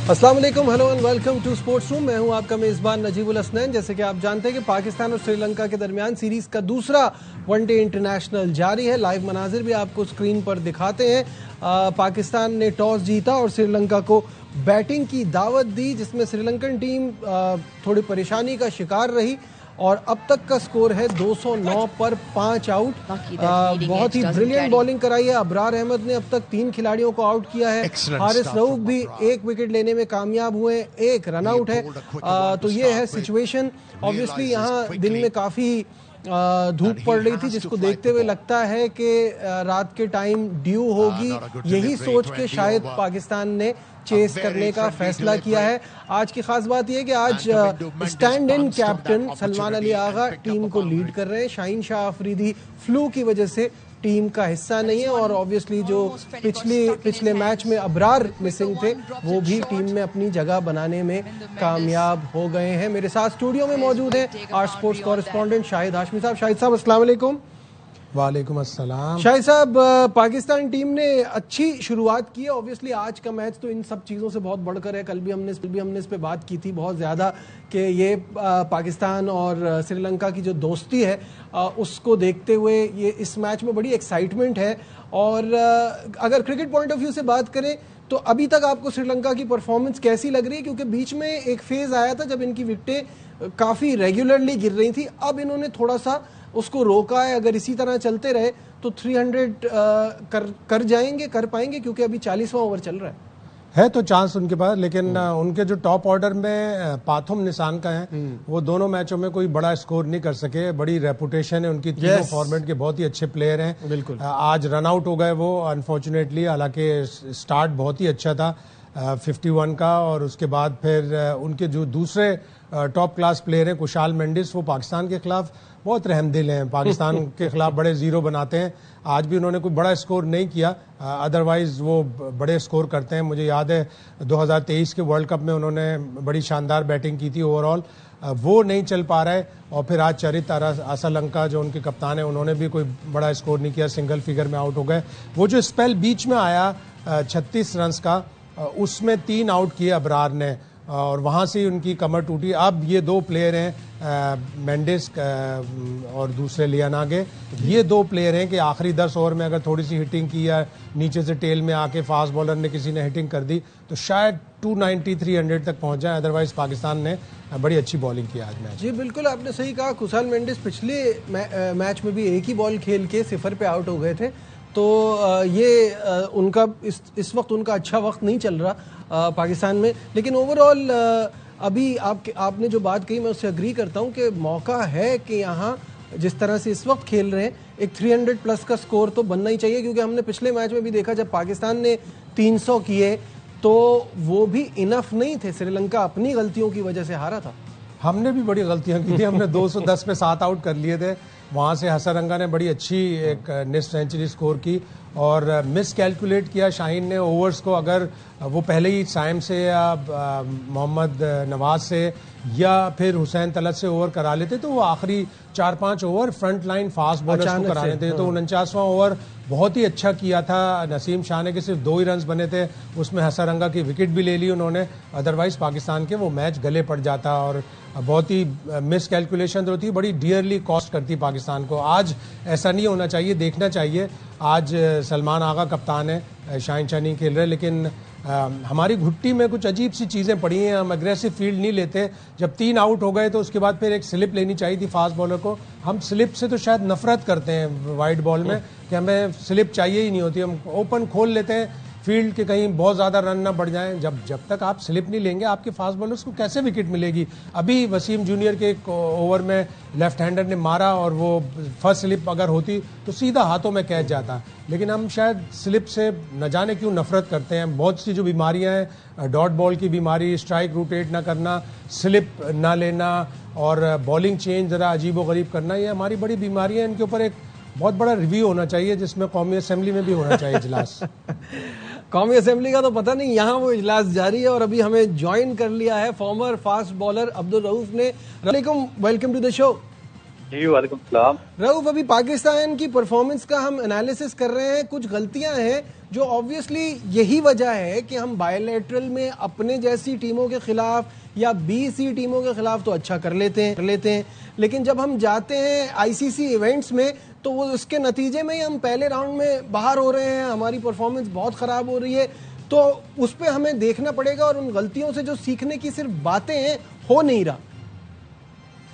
अस्सलाम वालेकुम, hello and welcome to sports room. मैं हूं आपका मेज़बान नजीबुल हसनैन। जैसे कि आप जानते हैं कि पाकिस्तान और श्रीलंका के दरमियान सीरीज़ का दूसरा वनडे इंटरनेशनल जारी है। लाइव मनाजिर भी आपको स्क्रीन पर दिखाते हैं। पाकिस्तान ने टॉस जीता और श्रीलंका को बैटिंग की दावत दी, जिसमें श्रीलंकन टीम थोड़ी परेशानी का शिकार रही और अब तक का स्कोर है 209 पर 5 आउट। बहुत ही ब्रिलियंट बॉलिंग कराई है। अबरार अहमद ने अब तक 3 खिलाड़ियों को आउट किया है। हारिस रऊफ भी 1 विकेट लेने में कामयाब हुए, 1 रन आउट है। तो ये है सिचुएशन। ऑब्वियसली यहाँ दिन में काफ़ी धूप पड़ रही थी, जिसको देखते हुए लगता है कि रात के टाइम ड्यू होगी। यही सोच के शायद पाकिस्तान ने चेस करने का फैसला किया है। आज की खास बात यह कि आज stand in captain Salman Ali Agha team को लीड कर रहे हैं। शाहीन शाह अफरीदी फ्लू की वजह से टीम का हिस्सा नहीं है और ऑब्वियसली जो पिछले मैच में अबरार मिसिंग थे वो भी टीम में अपनी जगह बनाने में कामयाब हो गए हैं। मेरे साथ स्टूडियो में मौजूद है our sports correspondent Shahid Hashmi साहब। शाहिद साहब अस्सलाम वालेकुम। वालेकुम अस्सलाम। शाहिद साहब, पाकिस्तान टीम ने अच्छी शुरुआत की है। ऑब्वियसली आज का मैच तो इन सब चीज़ों से बहुत बढ़कर है। कल भी हमने इस पे बात की थी बहुत ज़्यादा कि ये पाकिस्तान और श्रीलंका की जो दोस्ती है उसको देखते हुए ये इस मैच में बड़ी एक्साइटमेंट है। और अगर क्रिकेट पॉइंट ऑफ व्यू से बात करें तो अभी तक आपको श्रीलंका की परफॉर्मेंस कैसी लग रही है? क्योंकि बीच में एक फेज़ आया था जब इनकी विकेटें काफ़ी रेगुलरली गिर रही थी, अब इन्होंने थोड़ा सा उसको रोका है। अगर इसी तरह चलते रहे तो 300 कर पाएंगे, क्योंकि अभी 40वां ओवर चल रहा है तो चांस उनके पास, लेकिन उनके जो टॉप ऑर्डर में पाथुम निशान का है वो दोनों मैचों में कोई बड़ा स्कोर नहीं कर सके। बड़ी रेपुटेशन है उनकी, तीनों फॉर्मेट के बहुत ही अच्छे प्लेयर हैं। बिल्कुल। आज रन आउट हो गए वो अनफॉर्चुनेटली, हालांकि स्टार्ट बहुत ही अच्छा था 51 का। और उसके बाद फिर उनके जो दूसरे टॉप क्लास प्लेयर हैं कुशाल मेंडिस, वो पाकिस्तान के खिलाफ बहुत रहमदिल हैं, पाकिस्तान के खिलाफ बड़े जीरो बनाते हैं। आज भी उन्होंने कोई बड़ा स्कोर नहीं किया, अदरवाइज वो बड़े स्कोर करते हैं। मुझे याद है 2023 के वर्ल्ड कप में उन्होंने बड़ी शानदार बैटिंग की थी ओवरऑल, वो नहीं चल पा रहा है। और फिर आज चरित असलंका जो उनके कप्तान हैं उन्होंने भी कोई बड़ा स्कोर नहीं किया, सिंगल फिगर में आउट हो गए। वो जो स्पेल बीच में आया 36 रन का, उसमें 3 आउट किए अबरार ने और वहाँ से उनकी कमर टूटी। अब ये 2 प्लेयर हैं मेंडिस और दूसरे लियानागे, ये 2 प्लेयर हैं कि आखिरी 10 ओवर में अगर थोड़ी सी हिटिंग की या नीचे से टेल में आके फास्ट बॉलर ने किसी ने हिटिंग कर दी तो शायद 290-300 तक पहुंच जाए। अदरवाइज पाकिस्तान ने बड़ी अच्छी बॉलिंग की आज मैच। जी बिल्कुल, आपने सही कहा। कुशाल मेंडिस पिछले मैच में भी एक ही बॉल खेल के 0 पे आउट हो गए थे। तो ये उनका इस वक्त उनका अच्छा वक्त नहीं चल रहा पाकिस्तान में। लेकिन ओवरऑल अभी आपने जो बात कही मैं उससे अग्री करता हूँ कि मौका है कि यहाँ जिस तरह से इस वक्त खेल रहे हैं एक 300 प्लस का स्कोर तो बनना ही चाहिए। क्योंकि हमने पिछले मैच में भी देखा जब पाकिस्तान ने 300 किए तो वो भी इनफ नहीं थे। श्रीलंका अपनी गलतियों की वजह से हारा था। हमने भी बड़ी गलतियां की थी, हमने 210 पे 7 आउट कर लिए थे। वहाँ से हसरंगा ने बड़ी अच्छी एक निस्फ सेंचुरी स्कोर की और मिस कैलकुलेट किया शाहीन ने ओवर्स को। अगर वो पहले ही साइम से या मोहम्मद नवाज से या फिर हुसैन तलत से ओवर करा लेते तो वो आखिरी 4-5 over front line fast bowlers को करा लेते। तो 49वां ओवर बहुत ही अच्छा किया था नसीम शाह ने कि सिर्फ 2 ही रन बने थे, उसमें हसरंगा की विकेट भी ले ली उन्होंने। अदरवाइज पाकिस्तान के वो मैच गले पड़ जाता और बहुत ही मिस कैलकुलेशन होती, बड़ी डियरली कॉस्ट करती पाकिस्तान को। आज ऐसा नहीं होना चाहिए, देखना चाहिए। आज सलमान आगा कप्तान है, शाहीन शाह नहीं खेल रहे, लेकिन हमारी घुट्टी में कुछ अजीब सी चीज़ें पड़ी हैं। हम एग्रेसिव फील्ड नहीं लेते। जब 3 आउट हो गए तो उसके बाद फिर एक स्लिप लेनी चाहिए थी फास्ट बॉलर को। हम स्लिप से तो शायद नफरत करते हैं वाइड बॉल में कि हमें स्लिप चाहिए ही नहीं होती, हम ओपन खोल लेते हैं फील्ड के कहीं बहुत ज़्यादा रन ना बढ़ जाएं। जब तक आप स्लिप नहीं लेंगे आपके फास्ट बॉलर्स को कैसे विकेट मिलेगी? अभी वसीम जूनियर के एक ओवर में लेफ्ट हैंडर ने मारा और वो फर्स्ट स्लिप अगर होती तो सीधा हाथों में कैच जाता। लेकिन हम शायद स्लिप से न जाने क्यों नफरत करते हैं। बहुत सी जो बीमारियां हैं, डॉट बॉल की बीमारी, स्ट्राइक रोटेट ना करना, स्लिप ना लेना और बॉलिंग चेंज ज़रा अजीब व गरीब करना, ये हमारी बड़ी बीमारियां हैं। इनके ऊपर एक बहुत बड़ा रिव्यू होना चाहिए, जिसमें कौमी असेंबली में भी होना चाहिए इजलास। कौमी असेंबली का तो पता नहीं, यहाँ वो इजलास जारी है और अभी हमें ज्वाइन कर लिया है former fast bowler Abdul Rauf ने। Welcome to the show. जी वालेकुम सलाम। रऊफ, अभी पाकिस्तान की परफॉर्मेंस का हम एनालिसिस कर रहे हैं। कुछ गलतियां हैं जो ऑब्वियसली यही वजह है कि हम बायलैटरल में अपने जैसी टीमों के खिलाफ या बीसी टीमों के खिलाफ तो अच्छा कर लेते हैं, लेकिन जब हम जाते हैं आईसीसी इवेंट्स में तो वो उसके नतीजे में ही हम पहले राउंड में बाहर हो रहे हैं, हमारी परफॉर्मेंस बहुत खराब हो रही है। तो उस पर हमें देखना पड़ेगा और उन गलतियों से जो सीखने की सिर्फ बातें हैं हो नहीं रहा।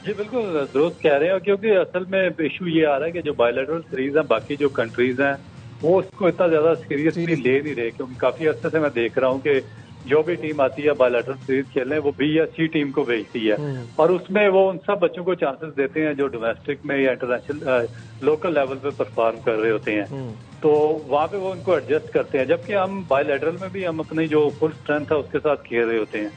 जी बिल्कुल दुरुस्त कह रहे हैं, क्योंकि असल में इशू ये आ रहा है कि जो बायलैटरल सीरीज है बाकी जो कंट्रीज हैं वो उसको इतना ज्यादा सीरियसली ले नहीं रहे, क्योंकि काफी अर्से से मैं देख रहा हूँ कि जो भी टीम आती है बायलैटरल सीरीज खेलने वो बी या सी टीम को भेजती है और उसमें वो उन सब बच्चों को चांसेस देते हैं जो डोमेस्टिक में या इंटरनेशनल लोकल लेवल पे परफॉर्म कर रहे होते हैं। तो वहाँ पे वो उनको एडजस्ट करते हैं, जबकि हम बायलैटरल में भी हम अपनी जो फुल स्ट्रेंथ है उसके साथ खेल रहे होते हैं।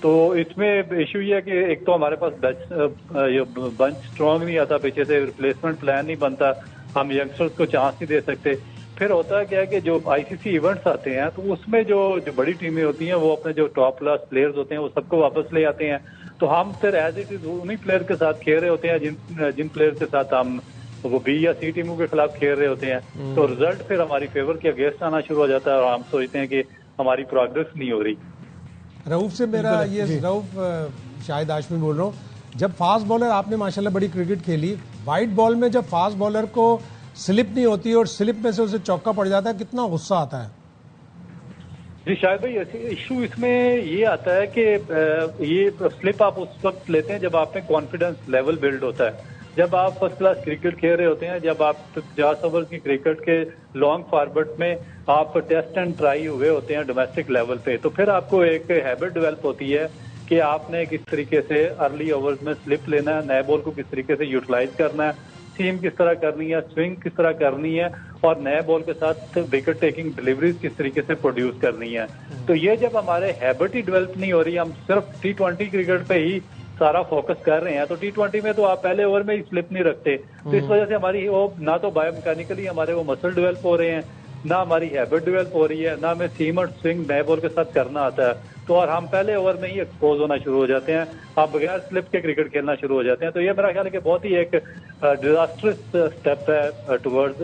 तो इसमें इशू ये है कि एक तो हमारे पास बंच स्ट्रांग नहीं आता, पीछे से रिप्लेसमेंट प्लान नहीं बनता, हम यंगस्टर्स को चांस नहीं दे सकते। फिर होता क्या है कि जो आईसीसी इवेंट्स आते हैं तो उसमें जो बड़ी टीमें होती हैं वो अपने जो टॉप क्लास प्लेयर्स होते हैं वो सबको वापस ले आते हैं। तो हम फिर एज इट इज उन्हीं प्लेयर के साथ खेल रहे होते हैं जिन प्लेयर के साथ हम वो बी या सी टीमों के खिलाफ खेल रहे होते हैं। तो रिजल्ट फिर हमारी फेवर के अगेंस्ट आना शुरू हो जाता है और हम सोचते हैं कि हमारी प्रोग्रेस नहीं हो रही। रऊफ से मेरा ये रऊफ शाहिद हाशमी बोल रहा हूँ। जब फास्ट बॉलर, आपने माशाल्लाह बड़ी क्रिकेट खेली, वाइट बॉल में जब फास्ट बॉलर को स्लिप नहीं होती और स्लिप में से उसे चौका पड़ जाता है, कितना गुस्सा आता है? जी शायद भाई इशू इसमें ये आता है कि ये स्लिप आप उस वक्त लेते हैं जब आप में कॉन्फिडेंस लेवल बिल्ड होता है, जब आप फर्स्ट क्लास क्रिकेट खेल रहे होते हैं, जब आप 50 ओवर की क्रिकेट के लॉन्ग फॉर्मेट में आप टेस्ट एंड ट्राई हुए होते हैं डोमेस्टिक लेवल पे, तो फिर आपको एक हैबिट डेवलप होती है कि आपने किस तरीके से अर्ली ओवर्स में स्लिप लेना है, नए बॉल को किस तरीके से यूटिलाइज करना है, सीम किस तरह करनी है, स्विंग किस तरह करनी है और नए बॉल के साथ विकेट टेकिंग डिलीवरीज किस तरीके से प्रोड्यूस करनी है। तो ये जब हमारे हैबिट ही डेवलप नहीं हो रही, हम सिर्फ T20 क्रिकेट पे ही सारा फोकस कर रहे हैं, तो T20 में तो आप पहले ओवर में ही स्लिप नहीं रखते, तो इस वजह से हमारी वो ना तो बायोमैकेनिकली हमारे वो मसल डेवलप हो रहे हैं, ना हमारी हैबिट डेवलप हो रही है, ना हमें सीम और स्विंग नए बॉल के साथ करना आता है। तो और हम पहले ओवर में ही एक्सपोज होना शुरू हो जाते हैं, आप बगैर स्लिप के क्रिकेट खेलना शुरू हो जाते हैं। तो ये मेरा ख्याल है कि बहुत ही एक डिजास्टरस स्टेप है टुवर्ड्स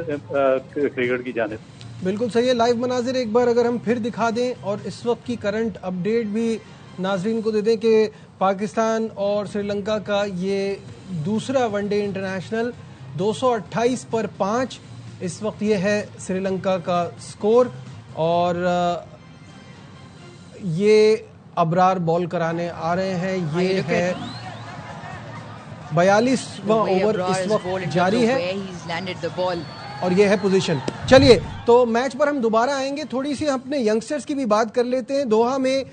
क्रिकेट की जानिब। बिल्कुल सही है। लाइव मनाजिर एक बार अगर हम फिर दिखा दें और इस वक्त की करंट अपडेट भी नाजरीन को दे दें कि पाकिस्तान और श्रीलंका का ये दूसरा वनडे इंटरनेशनल 228 पर 5 इस वक्त ये है श्रीलंका का स्कोर और ये अबरार बॉल कराने आ रहे हैं। ये है 42वां ओवर इस वक्त जारी है और ये है पोजीशन। चलिए तो मैच पर हम दोबारा आएंगे, थोड़ी सी अपने यंगस्टर्स की भी बात कर लेते हैं। दोहा में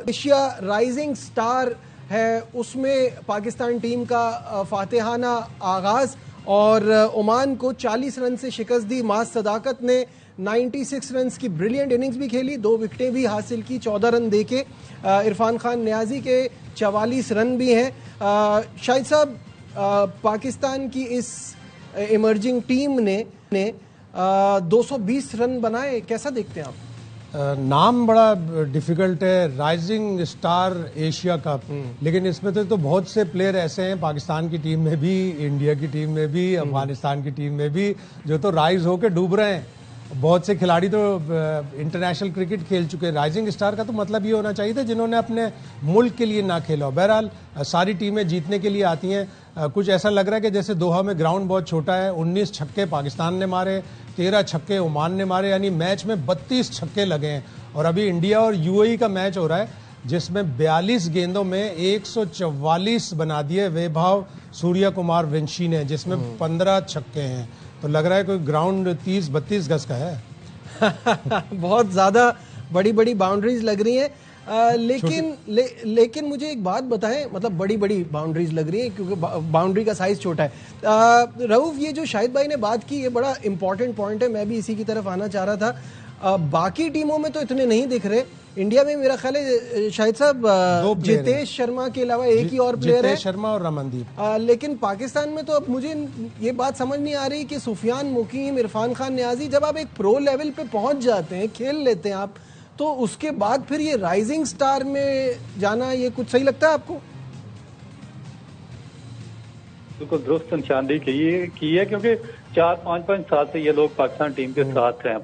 एशिया राइजिंग स्टार है, उसमें पाकिस्तान टीम का फातिहाना आगाज और ओमान को 40 रन से शिकस्त दी। मास सदाकत ने 96 रन की ब्रिलियंट इनिंग्स भी खेली, 2 विकेटें भी हासिल की 14 रन देके। इरफान खान न्याजी के 44 रन भी हैं। शाहिद साहब, पाकिस्तान की इस इमर्जिंग टीम ने 220 रन बनाए, कैसा देखते हैं आप? नाम बड़ा डिफिकल्ट है, राइजिंग स्टार एशिया कप, लेकिन इसमें तो बहुत से प्लेयर ऐसे हैं पाकिस्तान की टीम में भी, इंडिया की टीम में भी, अफगानिस्तान की टीम में भी, जो तो राइज होके डूब रहे हैं। बहुत से खिलाड़ी तो इंटरनेशनल क्रिकेट खेल चुके हैं। राइजिंग स्टार का तो मतलब ये होना चाहिए था जिन्होंने अपने मुल्क के लिए ना खेला हो। बहरहाल सारी टीमें जीतने के लिए आती हैं। कुछ ऐसा लग रहा है कि जैसे दोहा में ग्राउंड बहुत छोटा है, 19 छक्के पाकिस्तान ने मारे, 13 छक्के ओमान ने मारे, यानी मैच में 32 छक्के लगे हैं। और अभी इंडिया और यूएई का मैच हो रहा है जिसमें 42 गेंदों में 144 बना दिए वैभव सूर्य कुमार वंशी ने, जिसमें 15 छक्के हैं। तो लग रहा है कोई ग्राउंड 30-32 गज का है। बहुत ज्यादा बड़ी बड़ी बाउंड्रीज लग रही हैं। लेकिन मुझे एक बात बताएं, मतलब बड़ी बड़ी बाउंड्रीज लग रही हैं क्योंकि बाउंड्री का साइज छोटा है। रऊफ, ये जो शाहिद भाई ने बात की ये बड़ा इंपॉर्टेंट पॉइंट है, मैं भी इसी की तरफ आना चाह रहा था। बाकी टीमों में तो इतने नहीं दिख रहे, इंडिया में मेरा ख्याल है शाहिद साहब जितेश शर्मा के अलावा एक ही और प्लेयर है, शर्मा और रमनदीप। लेकिन पाकिस्तान में तो अब मुझे ये बात समझ नहीं आ रही कि सुफियान मुकीम, इरफान खान न्याजी, जब आप एक प्रो लेवल पे पहुंच जाते हैं, खेल लेते हैं आप, तो उसके बाद फिर ये राइजिंग स्टार में जाना, ये कुछ सही लगता है आपको? बिल्कुल दुरुस्त निशानदेही की है क्योंकि 4-5 साल से ये लोग पाकिस्तान टीम के साथ हैं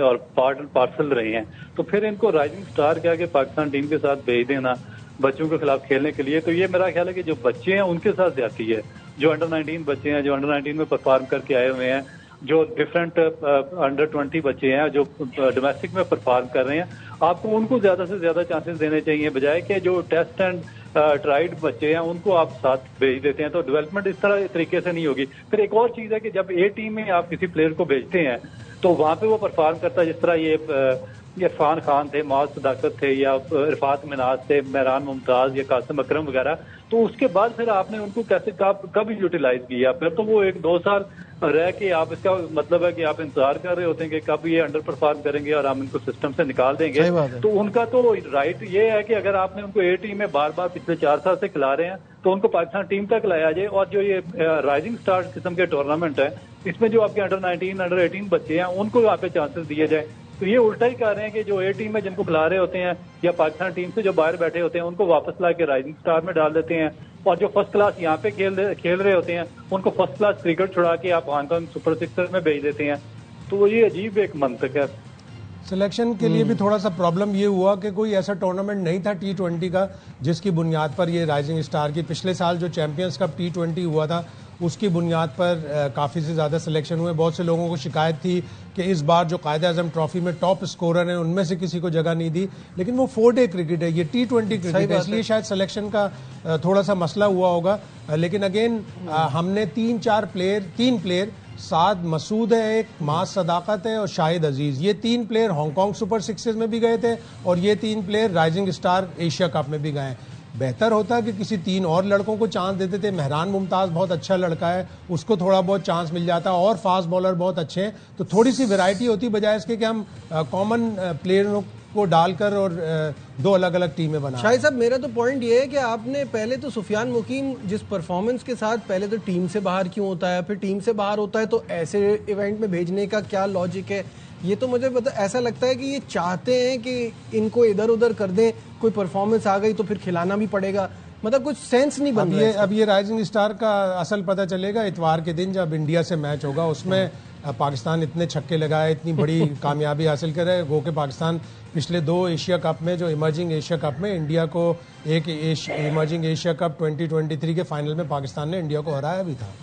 और पार्ट एंड पार्सल रहे हैं। तो फिर इनको राइजिंग स्टार कह के पाकिस्तान टीम के साथ भेज देना बच्चों के खिलाफ खेलने के लिए, तो ये मेरा ख्याल है कि जो बच्चे हैं उनके साथ ज्यादती है। जो अंडर 19 बच्चे हैं, जो अंडर 19 में परफॉर्म करके आए हुए हैं, जो डिफरेंट अंडर 20 बच्चे हैं जो डोमेस्टिक में परफॉर्म कर रहे हैं, आपको उनको ज्यादा से ज्यादा चांसेस देने चाहिए, बजाय कि जो टेस्ट एंड ट्राइड बच्चे हैं उनको आप साथ भेज देते हैं। तो डेवलपमेंट इस तरह तरीके से नहीं होगी। फिर एक और चीज है कि जब ए टीम में आप किसी प्लेयर को भेजते हैं तो वहां पे वो परफॉर्म करता है, जिस तरह ये इरफान खान थे, माज सदाकत थे, या इरफात मिनाज थे, मेहरान मुमताज या कासिम अकरम वगैरह, तो उसके बाद फिर आपने उनको कैसे कब यूटिलाइज किया? फिर तो वो 1-2 साल रह के आप, इसका मतलब है कि आप इंतजार कर रहे होते हैं कि कब ये अंडर परफॉर्म करेंगे और हम इनको सिस्टम से निकाल देंगे। तो उनका तो राइट ये है कि अगर आपने उनको ए टीम में बार बार पिछले 4 साल से खिला रहे हैं तो उनको पाकिस्तान टीम तक लाया जाए। और जो ये राइजिंग स्टार किस्म के टूर्नामेंट है, इसमें जो आपके अंडर 19, अंडर 18 बच्चे हैं उनको यहाँ पे चांसेस दिए जाए। तो ये उल्टा ही कर रहे हैं कि जो ए टीम में जिनको खिला रहे होते हैं या पाकिस्तान टीम से जो बाहर बैठे होते हैं उनको वापस ला के राइजिंग स्टार में डाल देते हैं, और जो फर्स्ट क्लास यहाँ पे खेल रहे होते हैं उनको फर्स्ट क्लास क्रिकेट छुड़ा के आप हांगकांग सुपर सिक्सर्स में भेज देते हैं। तो ये अजीब एक मंतक है। सिलेक्शन के लिए भी थोड़ा सा प्रॉब्लम ये हुआ कि कोई ऐसा टूर्नामेंट नहीं था T20 का जिसकी बुनियाद पर ये राइजिंग स्टार की, पिछले साल जो चैंपियंस कप T20 हुआ था उसकी बुनियाद पर काफ़ी से ज़्यादा सिलेक्शन हुए। बहुत से लोगों को शिकायत थी कि इस बार जो कायद-ए-आज़म ट्रॉफी में टॉप स्कोरर हैं उनमें से किसी को जगह नहीं दी, लेकिन वो 4-डे क्रिकेट है, ये T20 क्रिकेट है, इसलिए शायद सिलेक्शन का थोड़ा सा मसला हुआ होगा। लेकिन अगेन हमने 3 प्लेयर साद मसूद है, एक माज सदाकत है और शाहिद अजीज, ये 3 प्लेयर हांगकांग सुपर सिक्सेस में भी गए थे और ये 3 player rising star Asia cup में भी गए। बेहतर होता कि किसी 3 और लड़कों को चांस देते थे। मेहरान मुमताज बहुत अच्छा लड़का है, उसको थोड़ा बहुत चांस मिल जाता, और फास्ट बॉलर बहुत अच्छे हैं, तो थोड़ी सी वैरायटी होती बजाय इसके कि हम कॉमन प्लेयरों को डालकर और 2 अलग अलग टीमें बना। शाहिद साहब, मेरा तो पॉइंट ये है कि आपने पहले तो सुफियान मुकीम जिस परफॉर्मेंस के साथ पहले तो टीम से बाहर क्यों होता है, फिर टीम से बाहर होता है तो ऐसे इवेंट में भेजने का क्या लॉजिक है? ये तो मुझे ऐसा लगता है कि ये चाहते हैं कि इनको इधर उधर कर दें, कोई परफॉर्मेंस आ गई तो फिर खिलाना भी पड़ेगा, मतलब कुछ सेंस नहीं बन रहा है। अब ये राइजिंग स्टार का असल पता चलेगा इतवार के दिन जब इंडिया से मैच होगा। उसमें पाकिस्तान इतने छक्के लगाए, इतनी बड़ी कामयाबी हासिल करे, गो के पाकिस्तान पिछले 2 एशिया कप में, जो इमर्जिंग एशिया कप में इंडिया को एक इमर्जिंग एशिया कप 2023 के फाइनल में पाकिस्तान ने इंडिया को हराया भी था।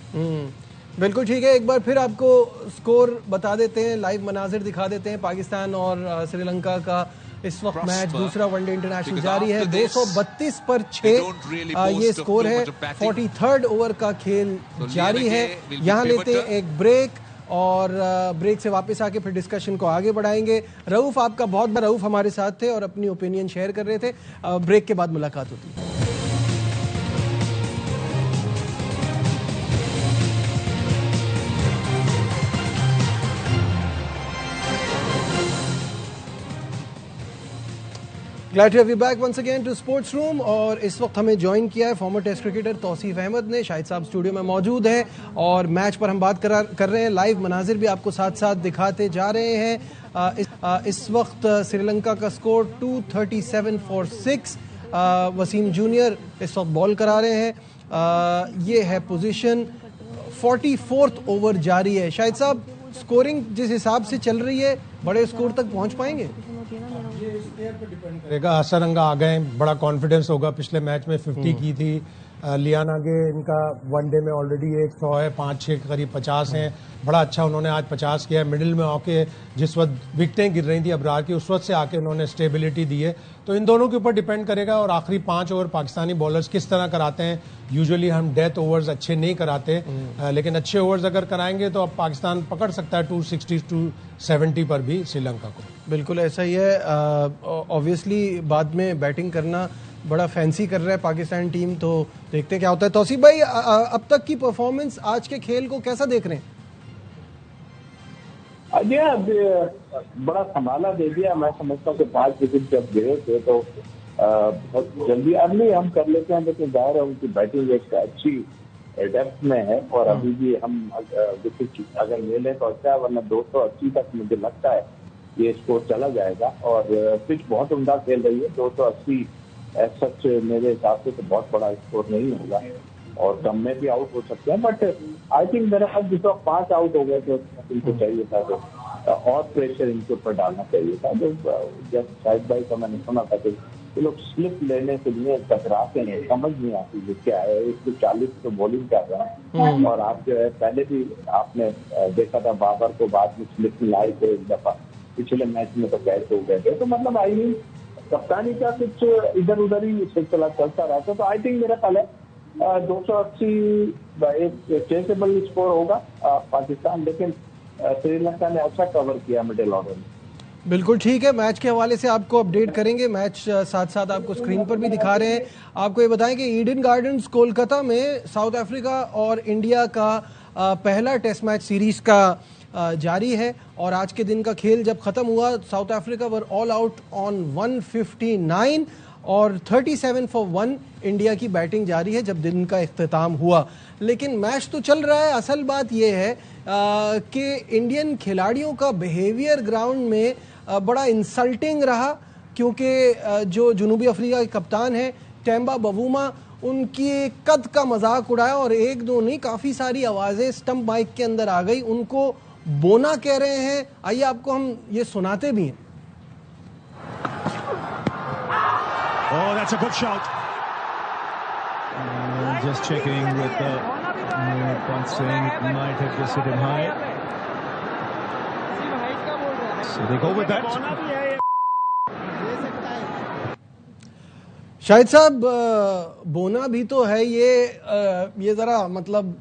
बिल्कुल ठीक है, एक बार फिर आपको स्कोर बता देते हैं, लाइव मनाजिर दिखा देते हैं पाकिस्तान और श्रीलंका का। इस वक्त मैच दूसरा वनडे इंटरनेशनल जारी है, 232 पर 6 ये स्कोर है। 43rd ओवर का खेल जारी है। यहाँ लेते हैं एक ब्रेक और ब्रेक से वापस आके फिर डिस्कशन को आगे बढ़ाएंगे। रऊफ, आपका बहुत बड़ा रऊफ हमारे साथ थे और अपनी ओपिनियन शेयर कर रहे थे। ब्रेक के बाद मुलाकात होती है। Glad to have you back once again to Sports Room। और इस वक्त हमें ज्वाइन किया है former test cricketer Tauseef Ahmed ने। शाहिद साहब स्टूडियो में मौजूद है और मैच पर हम बात कर रहे हैं। लाइव मनाजिर भी आपको साथ साथ दिखाते जा रहे हैं। इस वक्त श्रीलंका का स्कोर 237 for 6। वसीम जूनियर इस वक्त बॉल करा रहे हैं। ये है पोजीशन, 44th ओवर जारी है। शाहिद साहब, स्कोरिंग जिस हिसाब से चल रही है, बड़े स्कोर तक पहुंच पाएंगे? ये इस प्लेयर पर डिपेंड करेगा। हसरंगा आ गए, बड़ा कॉन्फिडेंस होगा, पिछले मैच में 50 की थी। लियान आगे इनका वनडे में ऑलरेडी 100 है, 5-6 करीब 50 हैं, बड़ा अच्छा उन्होंने आज 50 किया। मिडिल में आके जिस वक्त विकेटें गिर रही थी अबरार की, उस वक्त से आके उन्होंने स्टेबिलिटी दी है। तो इन दोनों के ऊपर डिपेंड करेगा और आखिरी 5 ओवर पाकिस्तानी बॉलर्स किस तरह कराते हैं। यूजुअली हम डेथ ओवर्स अच्छे नहीं कराते, लेकिन अच्छे ओवर्स अगर कराएंगे तो अब पाकिस्तान पकड़ सकता है 260-270 पर भी श्रीलंका को। बिल्कुल ऐसा ही है। ऑब्वियसली बाद में बैटिंग करना बड़ा फैंसी कर रहा है पाकिस्तान टीम, तो देखते हैं क्या होता है। तौसीफ भाई, अब तक की परफॉर्मेंस आज के खेल को कैसा देख रहे हैं? बड़ा संभाला दे दिया। मैं समझता हूँ कि 5 विकेट जब गिरे थे तो बहुत जल्दी अर्ली हम कर लेते हैं, लेकिन जाहिर है उनकी बैटिंग एक अच्छी डेप्थ में है और अभी भी हम विकेट अगर ले लें तो अच्छा है, वरना 280 तक मुझे लगता है ये स्कोर चला जाएगा। और पिच बहुत उम्दा खेल रही है, 280 सच मेरे हिसाब से तो बहुत बड़ा स्कोर नहीं होगा। और कम में भी आउट हो सकते हैं, बट आई थिंक मेरे ख्याल जिस वक्त 5 आउट हो गए तो इनको चाहिए था तो और प्रेशर इनके ऊपर डालना चाहिए था। तो जब शाहिद भाई का मैंने सुना था कि ये लोग स्लिप लेने के लिए टकराते हैं, समझ नहीं आती जो क्या है। 140 तो बॉलिंग कर रहे हैं और आप जो है पहले भी आपने देखा था बाबर को बाद में स्लिप लाई थे एक दफा, पिछले मैच में तो कैच हो गए थे। तो मतलब आई मीन कप्तानी का कुछ इधर उधर ही सिलसिला चलता रहता। तो आई थिंक मेरा ख्याल है 280 एक चेसेबल स्कोर होगा पाकिस्तान, लेकिन श्रीलंका ने अच्छा कवर किया मिडिल ऑर्डर में। बिल्कुल ठीक है, मैच के हवाले से आपको अपडेट करेंगे। मैच साथ साथ आपको स्क्रीन पर भी दिखा रहे हैं। आपको ये बताएं कि ईडन गार्डन्स कोलकाता में साउथ अफ्रीका और इंडिया का पहला टेस्ट मैच सीरीज का जारी है और आज के दिन का खेल जब खत्म हुआ south Africa were all out on 159 और 37 फॉर 1 इंडिया की बैटिंग जारी है जब दिन का इख्तिताम हुआ। लेकिन मैच तो चल रहा है, असल बात यह है कि इंडियन खिलाड़ियों का बिहेवियर ग्राउंड में बड़ा इंसल्टिंग रहा, क्योंकि जो जनूबी अफ्रीका के कप्तान हैं टेम्बा बवूमा, उनकी कद का मजाक उड़ाया और एक दो नहीं काफ़ी सारी आवाज़ें स्टंप माइक के अंदर आ गई। उनको बोना कह रहे हैं। आइए आपको हम ये सुनाते भी हैं। Oh, that's a good shot. Just checking with the point saying it might have just hit him high. So they go with that. Shahid साहब, बोना भी तो है ये जरा मतलब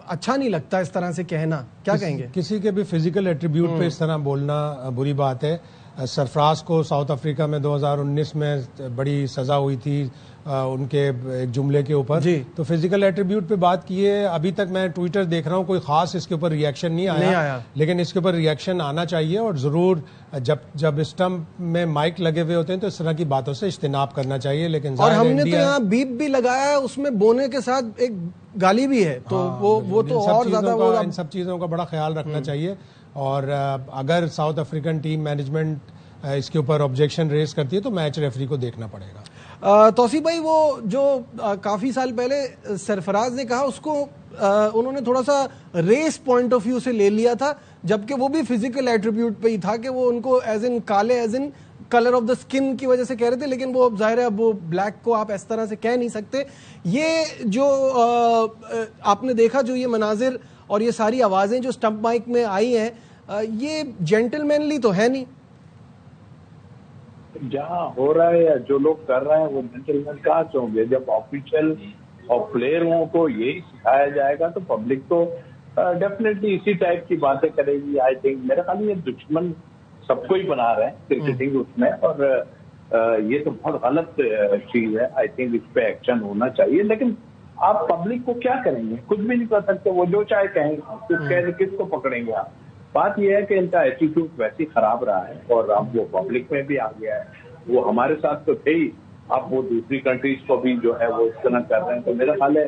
अच्छा नहीं लगता इस तरह से कहना, क्या कहेंगे? किसी के भी फिजिकल एट्रीब्यूट पे इस तरह बोलना बुरी बात है। सरफराज को साउथ अफ्रीका में 2019 में बड़ी सजा हुई थी उनके एक जुमले के ऊपर। तो फिजिकल एट्रीब्यूट पे बात की है। अभी तक मैं ट्विटर देख रहा हूँ, कोई खास इसके ऊपर रिएक्शन नहीं आया, लेकिन इसके ऊपर रिएक्शन आना चाहिए और जरूर जब स्टंप में माइक लगे हुए होते हैं तो इस तरह की बातों से इज्तिनाब करना चाहिए। लेकिन और हमने तो यहाँ बीप भी लगाया है, उसमें बोने के साथ एक गाली भी है, तो वो तो और ज्यादा इन सब चीजों का बड़ा ख्याल रखना चाहिए। और अगर साउथ अफ्रीकन टीम मैनेजमेंट इसके ऊपर ऑब्जेक्शन रेज करती है तो मैच रेफरी को देखना पड़ेगा। तौसीफ भाई, वो जो काफी साल पहले सरफराज ने कहा उसको उन्होंने थोड़ा सा रेस पॉइंट ऑफ व्यू से ले लिया था, जबकि वो भी फिजिकल एट्रीब्यूट पे ही था कि वो उनको एज इन काले Asian colour of the skin की वजह से कह रहे थे। लेकिन वो जाहिर है अब वो ब्लैक को आप इस तरह से कह नहीं सकते। ये जो आपने देखा जो ये मनाजिर और ये सारी आवाजें जो स्टंप माइक में आई हैं, ये जेंटलमैनली तो है नहीं। जहाँ हो रहा है या जो लोग कर रहे हैं वो जेंटलमैन कहाँ से होंगे? जब ऑफिशियल और प्लेयरों को यही सिखाया जाएगा तो पब्लिक तो डेफिनेटली इसी टाइप की बातें करेगी। आई थिंक मेरे ख्याल ये दुश्मन सबको ही बना रहे हैं क्रिकेटिंग उसमें, और ये तो बहुत गलत चीज है। आई थिंक इस पे एक्शन होना चाहिए, लेकिन आप पब्लिक को क्या करेंगे? कुछ भी नहीं कर सकते, वो जो चाहे कहेंगे, किसको पकड़ेंगे आप? बात यह है कि इनका एटीट्यूड वैसे ही खराब रहा है और अब वो पब्लिक में भी आ गया है। वो हमारे साथ तो थे ही, अब वो दूसरी कंट्रीज को भी जो है वो इस तरह कर रहे हैं। तो मेरा ख्याल है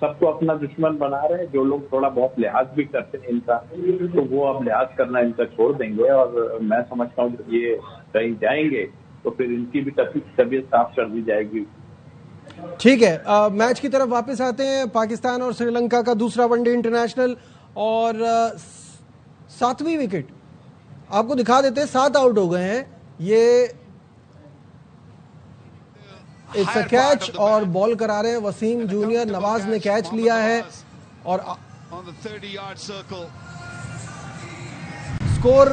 सबको अपना दुश्मन बना रहे हैं। जो लोग थोड़ा बहुत लिहाज भी करते हैं इनका, तो वो अब लिहाज करना इनका छोड़ देंगे। और मैं समझता हूँ जब ये कहीं जाएंगे तो फिर इनकी भी तबीयत साफ कर दी जाएगी। ठीक है, मैच की तरफ वापस आते हैं। पाकिस्तान और श्रीलंका का दूसरा वनडे इंटरनेशनल और 7वीं विकेट आपको दिखा देते हैं। 7 आउट हो गए हैं। ये इट्स अ कैच और बॉल करा रहे हैं वसीम जूनियर। नवाज ने कैच लिया है और score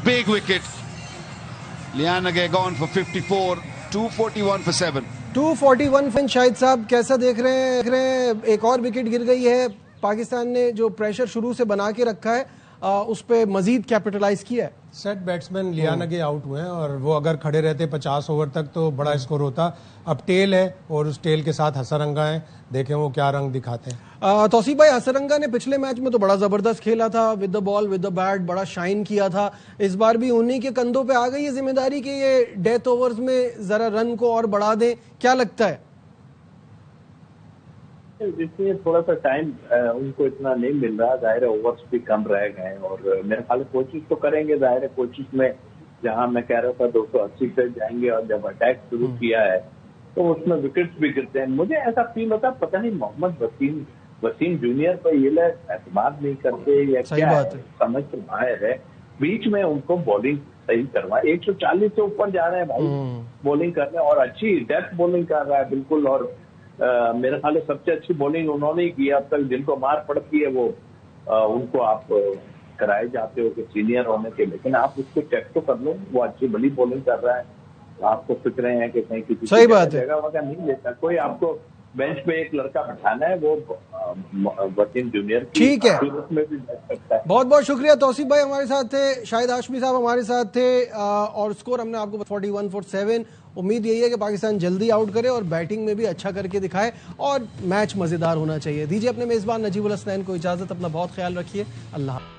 big wicket. Liyanage gone for 54, 241 for 7। 241 फिन। शाहिद साहब कैसा देख रहे हैं? एक और विकेट गिर गई है। पाकिस्तान ने जो प्रेशर शुरू से बना के रखा है उस पर मजीद कैपिटलाइज किया है। सेट बैट्समैन लियानगे आउट हुए हैं और वो अगर खड़े रहते 50 ओवर तक तो बड़ा स्कोर होता। अब टेल है और उस टेल के साथ हसरंगा है, देखें वो क्या रंग दिखाते हैं। तौसीफ भाई, हसरंगा ने पिछले मैच में तो बड़ा जबरदस्त खेला था, with the ball with the bat बड़ा शाइन किया था। इस बार भी उन्हीं के कंधों पे आ गई है जिम्मेदारी कि ये डेथ ओवर्स में जरा रन को और बढ़ा दें, क्या लगता है? जिसमें थोड़ा सा टाइम उनको इतना नहीं मिल रहा, जाहिर है ओवर्स भी कम रह गए और मेरे ख्याल कोशिश तो करेंगे। जाहिर है कोशिश में जहां मैं कह रहा था 280 पे जाएंगे और जब अटैक शुरू किया है तो उसमें विकेट्स भी गिरते हैं। मुझे ऐसा फील होता है पता नहीं मोहम्मद वसीम जूनियर पर ये लोग एतमाद नहीं करते या क्या है, समझ तो बाहर है। बीच में उनको बॉलिंग सही करवा, 140 से ऊपर जा रहे हैं भाई बॉलिंग करने, और अच्छी डेप्थ बॉलिंग कर रहा है बिल्कुल। और मेरे ख्याल से सबसे अच्छी बॉलिंग उन्होंने ही की अब तक, जिनको मार पड़ती है वो उनको आप कराए जाते हो कि सीनियर होने के, लेकिन आप उसको चेक तो कर लो, वो अच्छी भली बॉलिंग कर रहा है। आपको फिक्र है कि कहीं किसी सही बात है, जगह वगैरह नहीं लेता कोई। आपको बेंच पे एक लड़का बैठाना है, वो वसीम जूनियर की, ठीक है, उसमें भी बैठ सकता है। बहुत बहुत शुक्रिया। तौसीफ भाई हमारे साथ थे, शाहिद हाशमी साहब हमारे साथ थे, और स्कोर हमने आपको 41 for 7। उम्मीद यही है कि पाकिस्तान जल्दी आउट करे और बैटिंग में भी अच्छा करके दिखाए और मैच मजेदार होना चाहिए। दीजिए अपने मेजबान नजीबुल हसनैन को इजाजत, अपना बहुत ख्याल रखिए, अल्लाह।